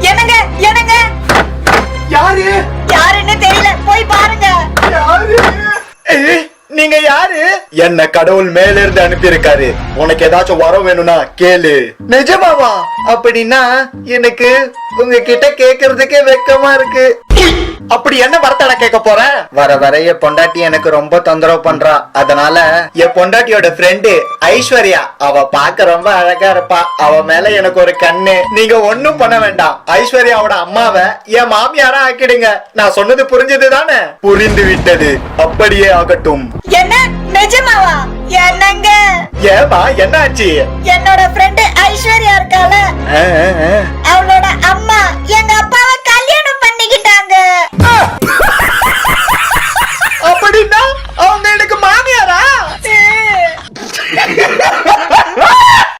என்னங்க என்னங்க யாரு யாருன்னு தெரியல, போய் பாருங்க. யாரு நீங்க யாரு? என்ன கடவுள் மேல இருந்து அனுப்பி இருக்காரு. உனக்கு ஏதாச்சும் வரம் வேணும்னா கேளு. நிஜமாவா? அப்படின்னா எனக்கு உங்ககிட்ட கேக்குறதுக்கே வெக்கமா இருக்கு. அப்படி என்ன வரத்தட கேட்க போற? வர வர என் பொண்டாட்டி எனக்கு ரொம்ப தொந்தரவு பண்றா. அதனால என் பொண்டாட்டியோட ஃப்ரெண்டு ஐஸ்வர்யா, அவ பாக்க ரொம்ப அழகா இருப்பா. அவ மேல எனக்கு ஒரு கண்ணு. நீங்க ஒண்ணும் பண்ண வேண்டாம். ஐஸ்வர்யாவோட அம்மாவை என் மாமியாரா ஆக்கிடுங்க. நான் சொன்னது புரிஞ்சது தானே? புரிந்து விட்டது. அப்படியே ஆகட்டும். என்ன நிஜமாவா? என்னங்க? ஏமா என்னாச்சு? என்னோட ஃப்ரெண்டு ஐஸ்வர்யா இருக்கால, அவளோட